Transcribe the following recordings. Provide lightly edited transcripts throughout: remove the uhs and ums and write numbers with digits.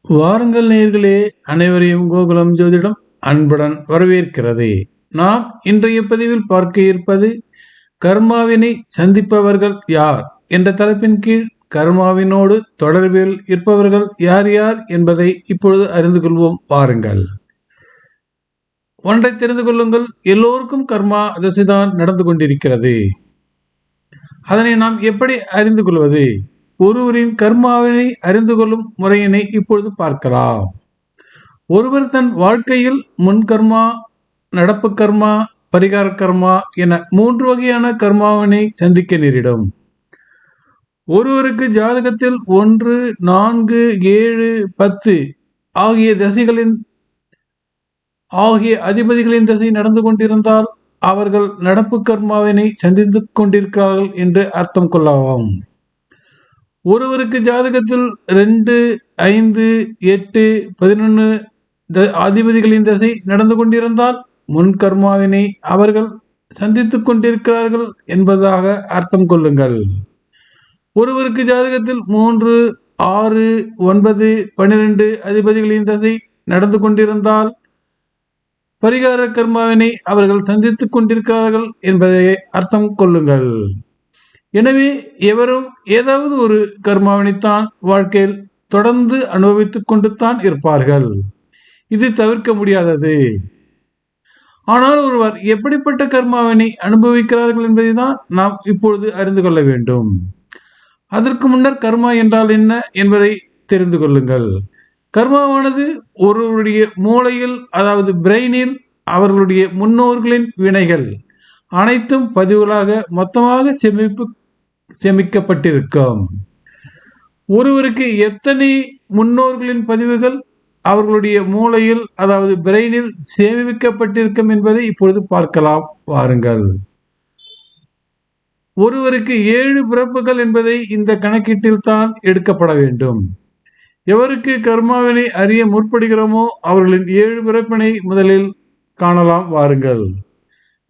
வாருங்கள் நேயர்களே, அனைவரையும் கோகுலம் ஜோதிடம் அன்புடன் வரவேற்கிறது. நாம் இன்றைய பதிவில் பார்க்க இருப்பது கர்மாவினை சந்திப்பவர்கள் யார் என்ற தலைப்பின் கீழ் கர்மாவினோடு தொடர்பில் இருப்பவர்கள் யார் யார் என்பதை இப்பொழுது அறிந்து கொள்வோம். வாருங்கள். ஒன்றை தெரிந்து கொள்ளுங்கள், எல்லோருக்கும் கர்மா தசைதான் நடந்து கொண்டிருக்கிறது. அதனை நாம் எப்படி அறிந்து கொள்வது? ஒருவரின் கர்மாவினை அறிந்து கொள்ளும் முறையினை இப்பொழுது பார்க்கலாம். ஒருவர் தன் வாழ்க்கையில் முன் கர்மா, நடப்பு கர்மா, பரிகார கர்மா என 3 வகையான கர்மாவினை சந்திக்க நேரிடும். ஒருவருக்கு ஜாதகத்தில் 1, 4, 7, 10 ஆகிய அதிபதிகளின் திசை நடந்து கொண்டிருந்தால் அவர்கள் நடப்பு கர்மாவினை சந்தித்துக் கொண்டிருக்கிறார்கள் என்று அர்த்தம் கொள்ளலாம். ஒருவருக்கு ஜாதகத்தில் 2, 5, 8, 11 அதிபதிகளின் திசை நடந்து கொண்டிருந்தால் முன் கர்மாவினை அவர்கள் சந்தித்துக் கொண்டிருக்கிறார்கள் என்பதாக அர்த்தம் கொள்ளுங்கள். ஒருவருக்கு ஜாதகத்தில் 3, 6, 9, 12 அதிபதிகளின் திசை நடந்து கொண்டிருந்தால் பரிகார கர்மாவினை அவர்கள் சந்தித்துக் கொண்டிருக்கிறார்கள் என்பதை அர்த்தம் கொள்ளுங்கள். எனவே எவரும் ஏதாவது ஒரு கர்மாவினைத்தான் வாழ்க்கையில் தொடர்ந்து அனுபவித்துக் கொண்டு தான் இருப்பார்கள். இது தவிர்க்க முடியாதது. ஆனால் ஒருவர் எப்படிப்பட்ட கர்மாவினை அனுபவிக்கிறார்கள் என்பதை தான் நாம் இப்பொழுது அறிந்து கொள்ள வேண்டும். அதற்கு முன்னர் கர்மா என்றால் என்ன என்பதை தெரிந்து கொள்ளுங்கள். கர்மாவானது ஒருவருடைய மூளையில், அதாவது பிரெயினில் அவர்களுடைய முன்னோர்களின் வினைகள் அனைத்தும் பதிவுகளாக மொத்தமாக சேமிக்கப்பட்டிருக்கும். ஒருவருக்கு எத்தனை முன்னோர்களின் பதிவுகள் அவர்களுடைய மூளையில், அதாவது பிரெயினில் சேமிக்கப்பட்டிருக்கும் என்பதை இப்பொழுது பார்க்கலாம். வாருங்கள். ஒருவருக்கு 7 பிறப்புகள் என்பதை இந்த கணக்கீட்டில் தான் எடுக்கப்பட வேண்டும். எவருக்கு கர்மாவினை அறிய முற்படுகிறோமோ அவர்களின் 7 பிறப்பினை முதலில் காணலாம். வாருங்கள்.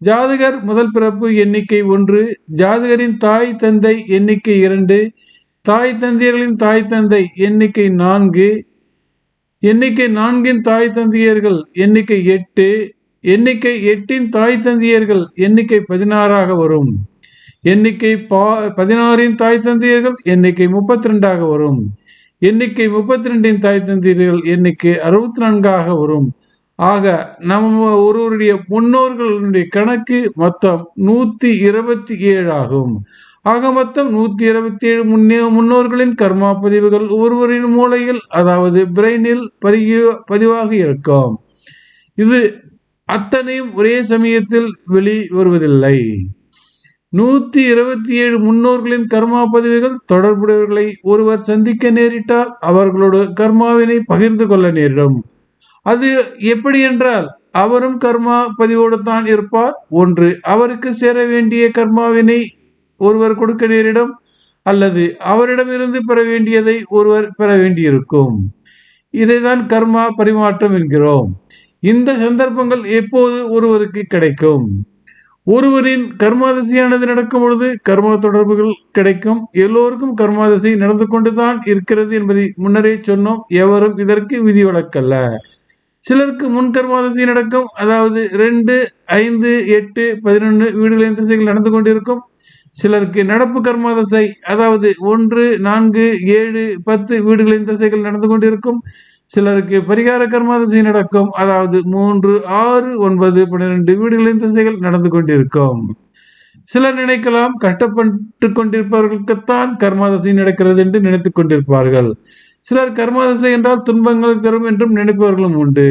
ஜாதகர் முதல் பிறப்பு எண்ணிக்கை 1, ஜாதகரின் தாய் தந்தை எண்ணிக்கை 2, தாய் தந்தையர்களின் தாய் தந்தை எண்ணிக்கை 4, எண்ணிக்கை 4 தாய் தந்தையர்கள் எண்ணிக்கை 8, எண்ணிக்கை 8 தாய் தந்தையர்கள் எண்ணிக்கை 16 வரும். எண்ணிக்கை 16 தாய் தந்தையர்கள் எண்ணிக்கை 32 வரும். எண்ணிக்கை 32 தாய் தந்தையர்கள் எண்ணிக்கை 64 வரும். ஆக நம்ம ஒருவருடைய முன்னோர்களுடைய கணக்கு மொத்தம் 127 ஆகும். ஆக மொத்தம் 127 முன்னோர்களின் கர்மா பதிவுகள் ஒருவரின் மூளையில், அதாவது பிரெயினில் பதிவாக இருக்கும். இது அத்தனையும் ஒரே சமயத்தில் வெளி வருவதில்லை. 127 முன்னோர்களின் கர்மா பதிவுகள் தொடர்புடையவர்களை ஒருவர் சந்திக்க நேரிட்டால் அவர்களோடு கர்மாவினை பகிர்ந்து கொள்ள நேரிடும். அது எப்படி என்றால், அவரும் கர்மா பதிவோடு தான் இருப்பார். ஒன்று, அவருக்கு சேர வேண்டிய கர்மாவினை ஒருவர் கொடுக்க நேரிடும், அல்லது அவரிடமிருந்து பெற வேண்டியதை ஒருவர் பெற வேண்டியிருக்கும். இதைதான் கர்மா பரிமாற்றம் என்கிறோம். இந்த சந்தர்ப்பங்கள் எப்போது ஒருவருக்கு கிடைக்கும்? ஒருவரின் கர்மாதசையானது நடக்கும் பொழுது கர்மா தொடர்புகள் கிடைக்கும். எல்லோருக்கும் கர்மாதசை நடந்து கொண்டுதான் இருக்கிறது என்பதை முன்னரே சொன்னோம். எவரும் இதற்கு விதிவிலக்கல்ல. சிலருக்கு முன் கர்மாதசை நடக்கும், அதாவது 2, 5, 8, 11 வீடுகளின் திசைகள் நடந்து கொண்டிருக்கும். சிலருக்கு நடப்பு கர்மாதசை, அதாவது 1, 4, 7, 10 வீடுகளின் திசைகள் நடந்து கொண்டிருக்கும். சிலருக்கு பரிகார கர்மாதசை நடக்கும், அதாவது 3, 6, 9, 12 வீடுகளின் திசைகள் நடந்து கொண்டிருக்கும். சிலர் நினைக்கலாம், கஷ்டப்பட்டு கொண்டிருப்பவர்களுக்குத்தான் கர்மாதசை நடக்கிறது என்று நினைத்துக் கொண்டிருப்பார்கள். சிலர் கர்மாதசை என்றால் துன்பங்களை தரும் என்றும் நினைப்பவர்களும் உண்டு.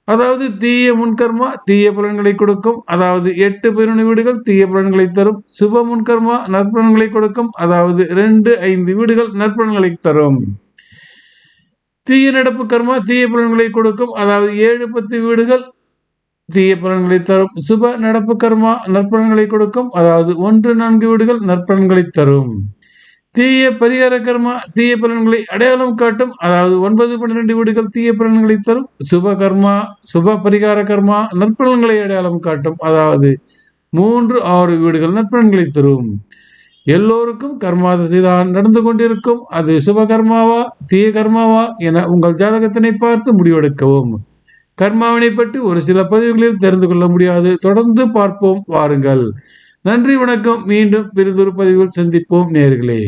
அதாவது தீய முன்கர்மா தீய பலன்களை கொடுக்கும், அதாவது 8, 11 வீடுகள் தீய பலன்களை தரும். சுப முன்கர்மா நற்பலன்களை கொடுக்கும், அதாவது 2, 5 வீடுகள் நற்பலன்களை தரும். தீய நடப்பு கர்மா தீய பலன்களை கொடுக்கும், அதாவது 7, 10 வீடுகள் தீய பலன்களை தரும். சுப நடப்பு கர்மா நற்பலன்களை கொடுக்கும், அதாவது 1, 4 வீடுகள் நற்பலன்களை தரும். தீய பரிகார கர்மா தீய பலன்களை அடையாளம் காட்டும், அதாவது 9, 12 வீடுகள் தீய பலன்களை தரும். சுப பரிகார கர்மா நற்பலன்களை அடையாளம் காட்டும், அதாவது 3, 6 வீடுகள் நற்பலன்களை தரும். எல்லோருக்கும் கர்மா திசைதான் நடந்து கொண்டிருக்கும். அது சுப கர்மாவா தீய கர்மாவா என உங்கள் ஜாதகத்தினை பார்த்து முடிவெடுக்கவும். கர்மாவினை பற்றி ஒரு சில பதிவுகளில் தெரிந்து கொள்ள முடியாது. தொடர்ந்து பார்ப்போம் வாருங்கள். நன்றி, வணக்கம். மீண்டும் பிறிதொரு பதிவில் சந்திப்போம் நேயர்களே.